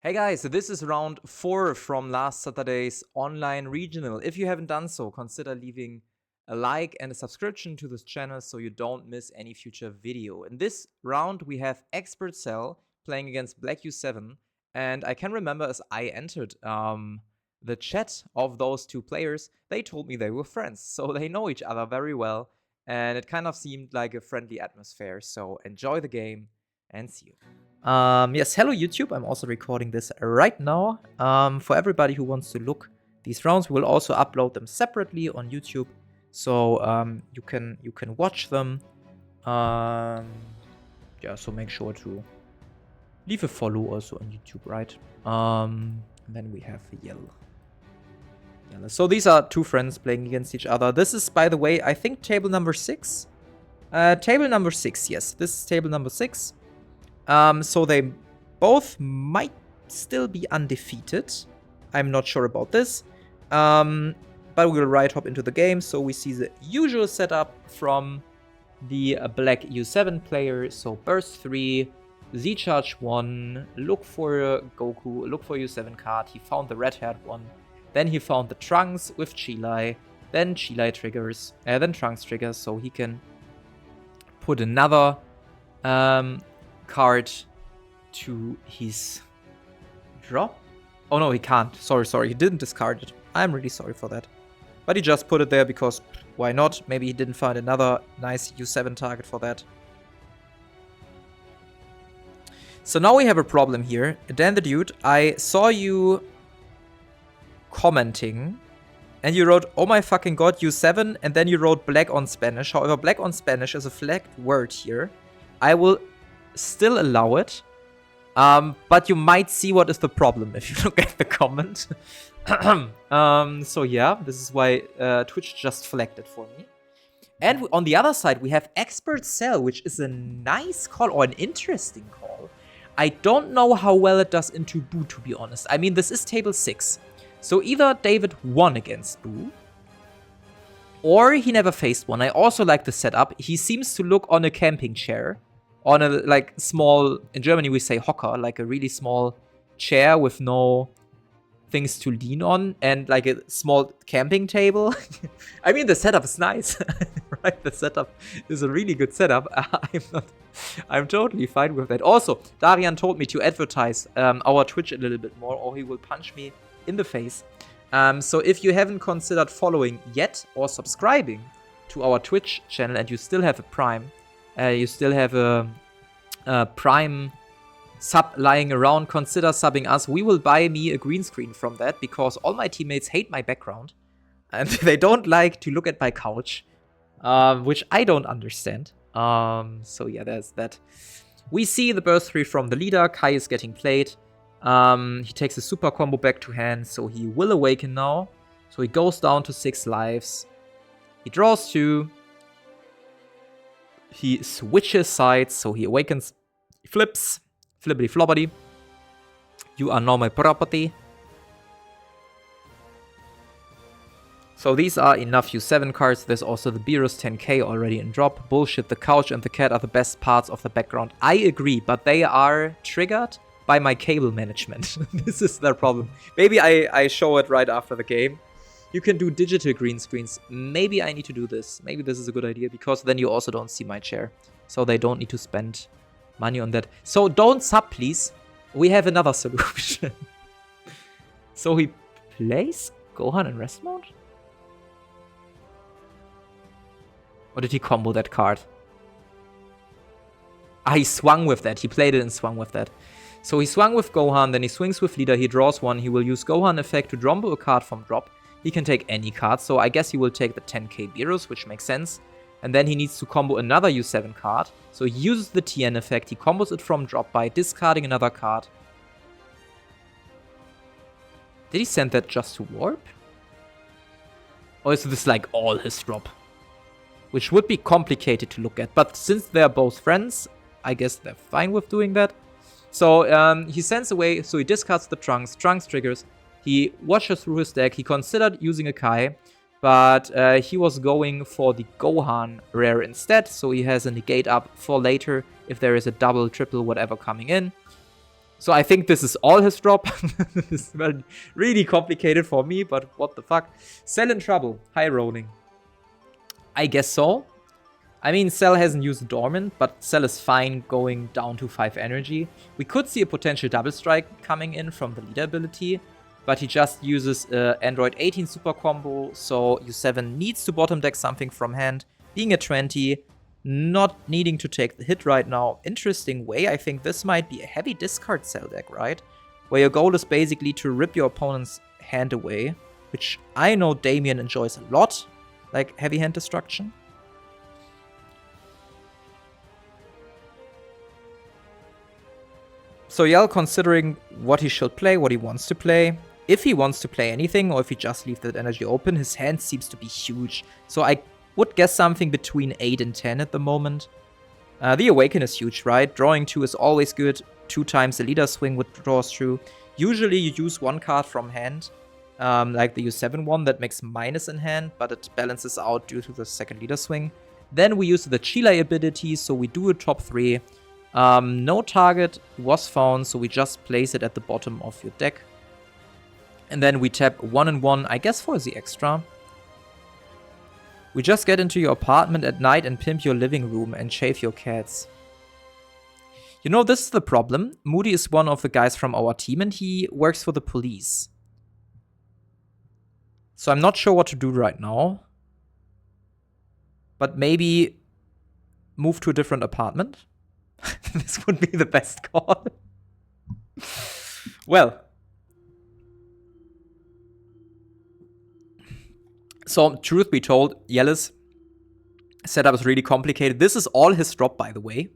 Hey guys, so this is round 4 from last Saturday's online regional. If you haven't done so, consider leaving a like and a subscription to this channel so you don't miss any future video. In this round, we have Expert Cell playing against Black U7, and I can remember as I entered the chat of those two players, they told me they were friends, so they know each other very well, and it kind of seemed like a friendly atmosphere. So enjoy the game and see you. Yes, hello YouTube. I'm also recording this right now. For everybody who wants to look these rounds, we will also upload them separately on YouTube, so you can watch them. Yeah, so make sure to leave a follow also on YouTube, right? And then we have Yell. So these are two friends playing against each other. This is, by the way, I think table number 6. Table number 6, yes. This is table number 6. So they both might still be undefeated. I'm not sure about this. But we'll right hop into the game. So we see the usual setup from the Black U7 player. So burst 3, Z-charge 1, look for Goku, look for U7 card. He found the red-haired one. Then he found the Trunks with Chilai. Then Chilai triggers, then Trunks triggers, so he can put another card to his drop. Oh no, he can't. Sorry, he didn't discard it. I'm really sorry for that. But he just put it there because why not? Maybe he didn't find another nice U7 target for that. So now we have a problem here. Dan the Dude, I saw you commenting and you wrote, oh my fucking god, U7, and then you wrote black on Spanish. However, black on Spanish is a flagged word here. I will still allow it, but you might see what is the problem if you look at the comment. So yeah, this is why Twitch just flagged it for me. And on the other side, we have Expert Cell, which is a nice call, or an interesting call. I don't know how well it does into Boo, to be honest. I mean, this is table 6. So either David won against Boo, or he never faced one. I also like the setup. He seems to look on a camping chair. On a, like, small, in Germany we say Hocker, like a really small chair with no things to lean on, and like a small camping table. I mean, the setup is nice, right? The setup is a really good setup. I'm totally fine with that. Also, Darian told me to advertise our Twitch a little bit more, or he will punch me in the face. So if you haven't considered following yet or subscribing to our Twitch channel and you still have a Prime, you still have a Prime sub lying around, consider subbing us. We will buy me a green screen from that because all my teammates hate my background and they don't like to look at my couch, which I don't understand. So yeah, there's that. We see the burst 3 from the leader. Kai is getting played. He takes a super combo back to hand, so he will awaken now. So he goes down to 6 lives. He draws 2. He switches sides, so he awakens. He flips. Flippity floppity. You are now my property. So these are enough U7 cards. There's also the Beerus 10k already in drop. Bullshit, the couch and the cat are the best parts of the background. I agree, but they are triggered by my cable management. This is their problem. Maybe I show it right after the game. You can do digital green screens. Maybe I need to do this. Maybe this is a good idea because then you also don't see my chair. So they don't need to spend money on that. So don't sub, please. We have another solution. So he plays Gohan in rest mode? Or did he combo that card? Ah, he swung with that. He played it and swung with that. So he swung with Gohan, then he swings with leader, he draws 1. He will use Gohan effect to drumbo a card from drop. He can take any card, so I guess he will take the 10k Beerus, which makes sense. And then he needs to combo another U7 card. So he uses the TN effect, he combos it from drop by discarding another card. Did he send that just to warp? Or is this like all his drop? Which would be complicated to look at, but since they're both friends, I guess they're fine with doing that. So he sends away, so he discards the Trunks. Trunks triggers. He watches through his deck. He considered using a Kai, but he was going for the Gohan rare instead. So he has a negate up for later if there is a double, triple, whatever coming in. So I think this is all his drop. It's really complicated for me, but what the fuck. Cell in trouble. High rolling. I guess so. I mean, Cell hasn't used Dormant, but Cell is fine going down to 5 energy. We could see a potential double strike coming in from the leader ability, but he just uses Android 18 super combo, so U7 needs to bottom deck something from hand. Being a 20, not needing to take the hit right now. Interesting way, I think this might be a heavy discard Cell deck, right? Where your goal is basically to rip your opponent's hand away, which I know Damien enjoys a lot, like heavy hand destruction. So Yell considering what he should play, what he wants to play. If he wants to play anything, or if he just leaves that energy open, his hand seems to be huge. So I would guess something between 8 and 10 at the moment. The Awaken is huge, right? Drawing 2 is always good. 2 times the leader swing with draws through. Usually you use 1 card from hand, like the U7 one that makes minus in hand, but it balances out due to the second leader swing. Then we use the Chile ability, so we do a top 3. No target was found, so we just place it at the bottom of your deck. And then we tap 1 and 1, I guess for the extra. We just get into your apartment at night and pimp your living room and shave your cats. You know, this is the problem. Moody is one of the guys from our team and he works for the police. So I'm not sure what to do right now. But maybe move to a different apartment? This would be the best call. Well. So, truth be told, Yell's setup is really complicated. This is all his drop, by the way.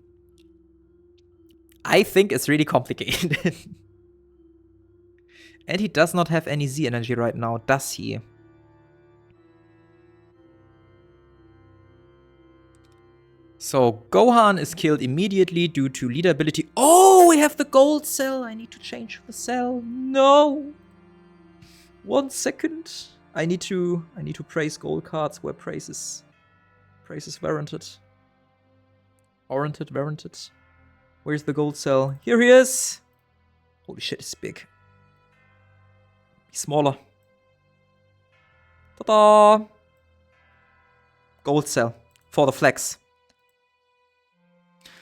I think it's really complicated. And he does not have any Z energy right now, does he? So, Gohan is killed immediately due to leader ability. Oh, we have the gold cell. I need to change the cell. No. 1 second. I need to praise gold cards where praise is warranted. Warranted. Where's the gold cell? Here he is. Holy shit, he's big. He's smaller. Ta-da! Gold cell for the flex.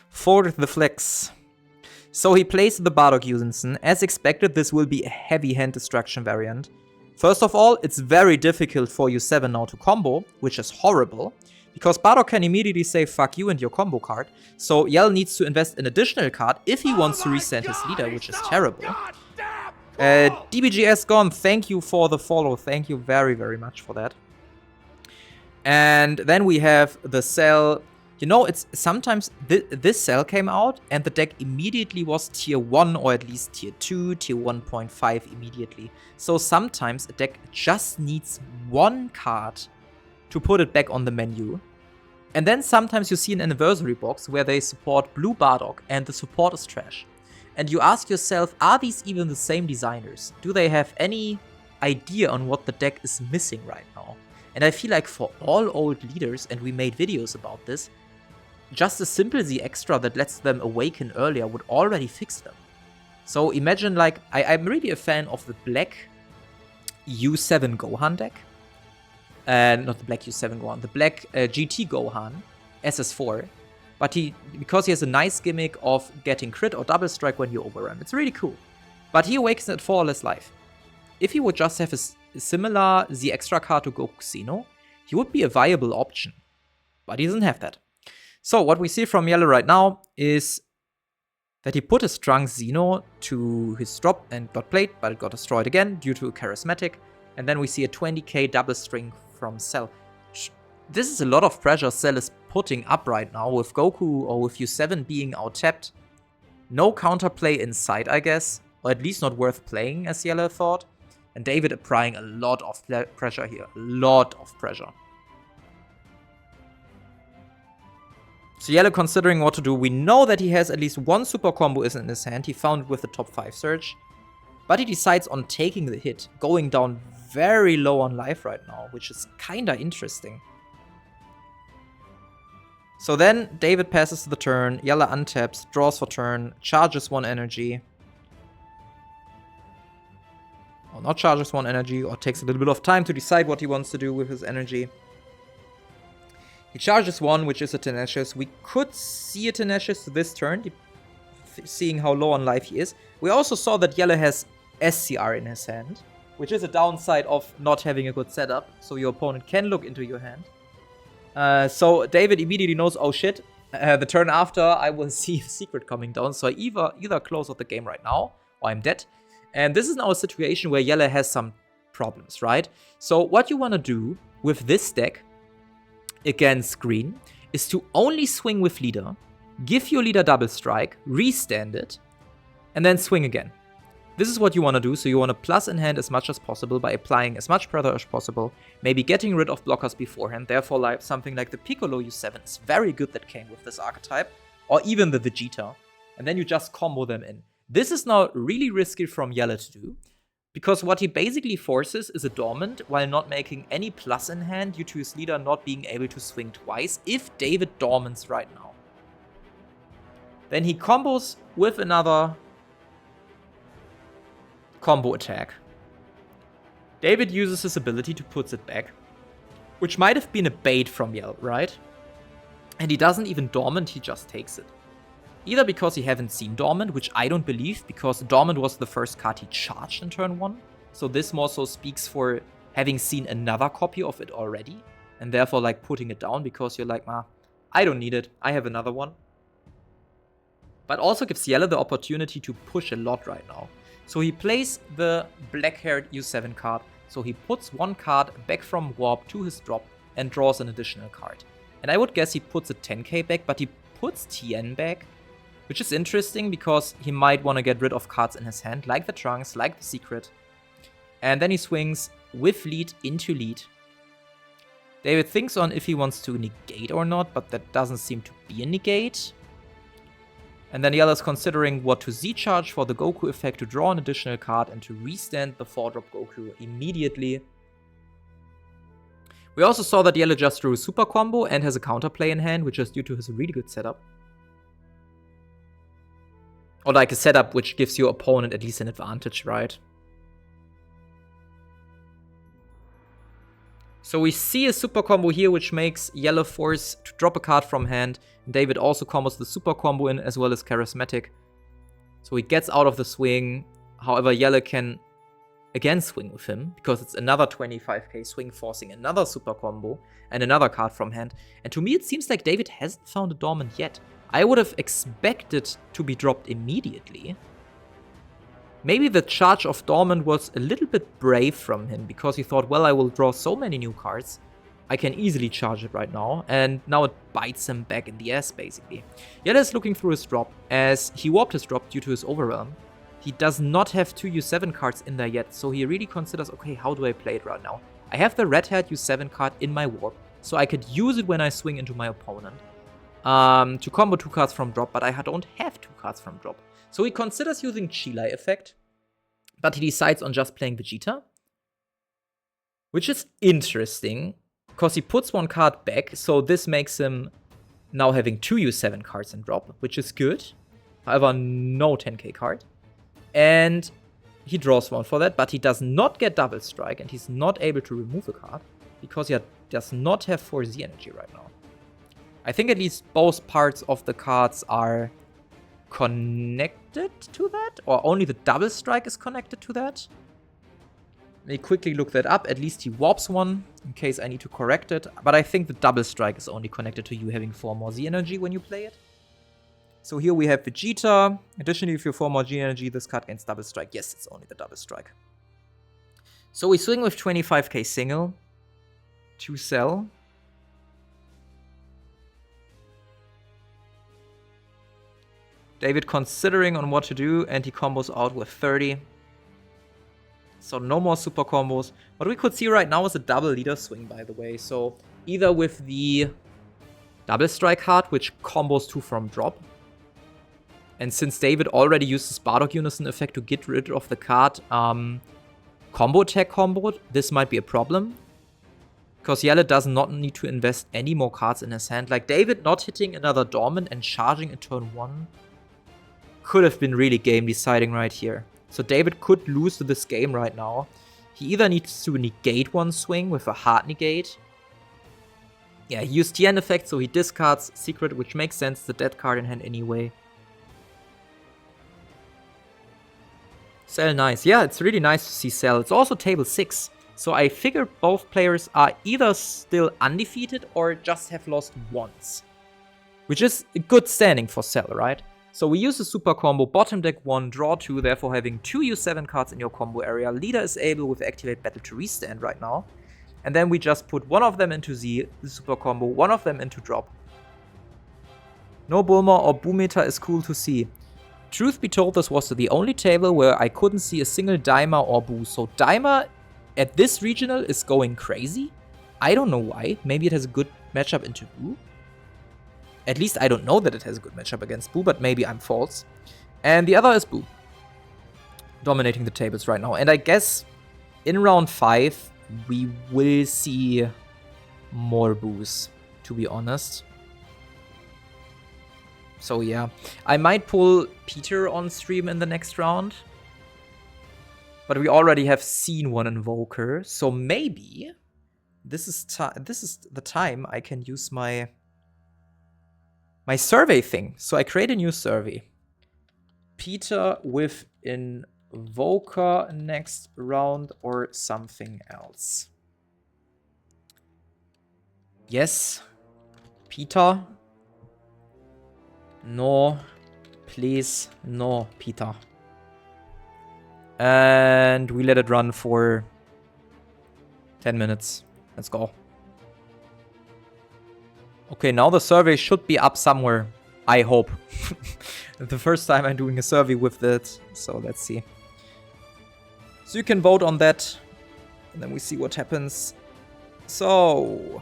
For the flex. So he plays the Bardock Yuzinsen. As expected, this will be a heavy hand destruction variant. First of all, it's very difficult for U7 now to combo, which is horrible, because Bardock can immediately say fuck you and your combo card, so Yell needs to invest an additional card if he wants to resend his leader, which is terrible. DBGS gone, thank you for the follow, thank you very, very much for that. And then we have the cell. You know, it's sometimes this cell came out and the deck immediately was tier 1 or at least tier 2, tier 1.5 immediately. So sometimes a deck just needs 1 card to put it back on the menu. And then sometimes you see an anniversary box where they support Blue Bardock and the support is trash. And you ask yourself, are these even the same designers? Do they have any idea on what the deck is missing right now? And I feel like for all old leaders, and we made videos about this, just a simple Z extra that lets them awaken earlier would already fix them. So imagine, like, I'm really a fan of the black U7 Gohan deck. Not the black U7 Gohan, the black GT Gohan, SS4. But because he has a nice gimmick of getting crit or double strike when you overrun. It's really cool. But he awakens at 4 or less life. If he would just have a similar Z extra card to Goku Xeno, he would be a viable option. But he doesn't have that. So what we see from Yellow right now is that he put a strong Xeno to his drop and got played, but it got destroyed again due to a charismatic. And then we see a 20k double string from Cell. This is a lot of pressure Cell is putting up right now with Goku or with U7 being out-tapped. No counterplay in sight, I guess, or at least not worth playing, as Yellow thought. And David applying a lot of pressure here, a lot of pressure. So Yellow considering what to do. We know that he has at least 1 super combo is in his hand. He found it with the top 5 search. But he decides on taking the hit, going down very low on life right now, which is kinda interesting. So then David passes the turn, Yellow untaps, draws for turn, charges 1 energy. or not charges 1 energy, or takes a little bit of time to decide what he wants to do with his energy. He charges 1, which is a Tenacious. We could see a Tenacious this turn, seeing how low on life he is. We also saw that yellow has SCR in his hand, which is a downside of not having a good setup, so your opponent can look into your hand. So David immediately knows, oh shit, the turn after I will see a secret coming down, so I either close out the game right now, or I'm dead. And this is now a situation where yellow has some problems, right? So what you want to do with this deck against green is to only swing with leader, give your leader double strike, restand it, and then swing again. This is what you want to do, so you want to plus in hand as much as possible by applying as much pressure as possible, maybe getting rid of blockers beforehand, therefore like something like the Piccolo U7 is very good that came with this archetype, or even the Vegeta, and then you just combo them in. This is now really risky from yellow to do, because what he basically forces is a dormant while not making any plus in hand due to his leader not being able to swing twice if David dormants right now. Then he combos with another combo attack. David uses his ability to put it back, which might have been a bait from yellow, right? And he doesn't even dormant, he just takes it. Either because he haven't seen dormant, which I don't believe, because dormant was the first card he charged in turn 1. So this more so speaks for having seen another copy of it already, and therefore like putting it down because you're like, I don't need it, I have another one. But also gives yellow the opportunity to push a lot right now. So he plays the black-haired U7 card, so he puts 1 card back from Warp to his drop and draws an additional card. And I would guess he puts a 10k back, but he puts TN back, which is interesting because he might want to get rid of cards in his hand, like the Trunks, like the Secret. And then he swings with lead into lead. David thinks on if he wants to negate or not, but that doesn't seem to be a negate. And then yellow's considering what to Z-charge for the Goku effect to draw an additional card and to restand the 4-drop Goku immediately. We also saw that yellow just drew a super combo and has a counterplay in hand, which is due to his really good setup. Or like a setup which gives your opponent at least an advantage, right? So we see a super combo here, which makes yellow force to drop a card from hand. And David also combos the super combo in, as well as charismatic. So he gets out of the swing. However, yellow can again swing with him, because it's another 25k swing, forcing another super combo and another card from hand. And to me, it seems like David hasn't found a dormant yet. I would have expected to be dropped immediately. Maybe the charge of dormant was a little bit brave from him, because he thought, well, I will draw so many new cards, I can easily charge it right now, and now it bites him back in the ass, basically. Yellow is looking through his drop, as he warped his drop due to his overwhelm. He does not have 2 U7 cards in there yet, so he really considers, okay, how do I play it right now? I have the red-haired U7 card in my warp, so I could use it when I swing into my opponent to combo 2 cards from drop, but I don't have 2 cards from drop. So he considers using Chilai effect, but he decides on just playing Vegeta, which is interesting, because he puts 1 card back, so this makes him now having 2 U7 cards in drop, which is good. However, no 10k card. And he draws 1 for that, but he does not get double strike, and he's not able to remove a card, because he does not have 4Z energy right now. I think at least both parts of the cards are connected to that, or only the double strike is connected to that. Let me quickly look that up. At least he warps 1 in case I need to correct it, but I think the double strike is only connected to you having 4 more Z energy when you play it. So here we have Vegeta. Additionally, if you have 4 more G energy, this card gains double strike. Yes, it's only the double strike. So we swing with 25k single to sell. David considering on what to do, and he combos out with 30. So no more super combos. What we could see right now is a double leader swing, by the way. So either with the double strike card, which combos 2 from drop. And since David already used his Bardock Unison effect to get rid of the card combo attack comboed, this might be a problem. Because yellow does not need to invest any more cards in his hand. Like David not hitting another dormant and charging in turn 1 could have been really game deciding right here. So David could lose to this game right now. He either needs to negate one swing with a hard negate. Yeah, he used the end effect, so he discards Secret, which makes sense, the dead card in hand anyway. Sell nice. Yeah, it's really nice to see Sell. It's also table 6. So I figure both players are either still undefeated or just have lost once. Which is a good standing for Sell, right? So we use a super combo, bottom deck 1, draw 2, therefore having 2 U7 cards in your combo area. Leader is able with Activate Battle to restand right now. And then we just put one of them into the super combo, one of them into drop. No Bulma or Boometa is cool to see. Truth be told, this was the only table where I couldn't see a single Daima or Boo. So Daima at this regional is going crazy. I don't know why. Maybe it has a good matchup into Boo. At least I don't know that it has a good matchup against Boo, but maybe I'm false. And the other is Boo. Dominating the tables right now. And I guess in round 5, we will see more Boos, to be honest. So yeah, I might pull Peter on stream in the next round. But we already have seen one Invoker, so maybe this is the time I can use my survey thing. So I create a new survey. Peter with Invoker next round or something else. Yes, Peter. No, please, no, Peter. And we let it run for 10 minutes. Let's go. Okay, now the survey should be up somewhere. I hope. The first time I'm doing a survey with that. So let's see. So you can vote on that. And then we see what happens. So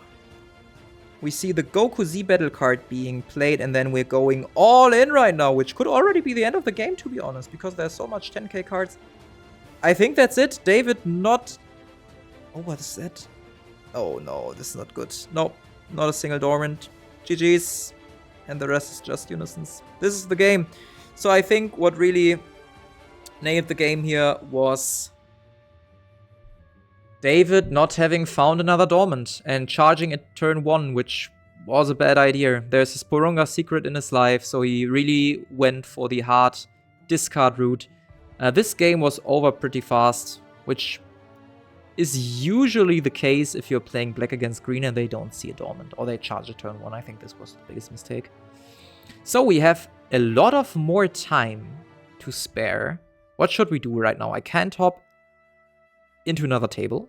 we see the Goku Z battle card being played, and then we're going all in right now, which could already be the end of the game, to be honest, because there's so much 10k cards. I think that's it. David not... Oh, what is that? Oh no, this is not good. Nope, not a single dormant. GG's. And the rest is just unisons. This is the game. So I think what really nailed the game here was David not having found another dormant and charging at turn 1, which was a bad idea. There's a Sporunga secret in his life, so he really went for the hard discard route. This game was over pretty fast, which is usually the case if you're playing black against green and they don't see a dormant, or they charge at turn 1. I think this was the biggest mistake. So we have a lot of more time to spare. What should we do right now? I can't hop into another table.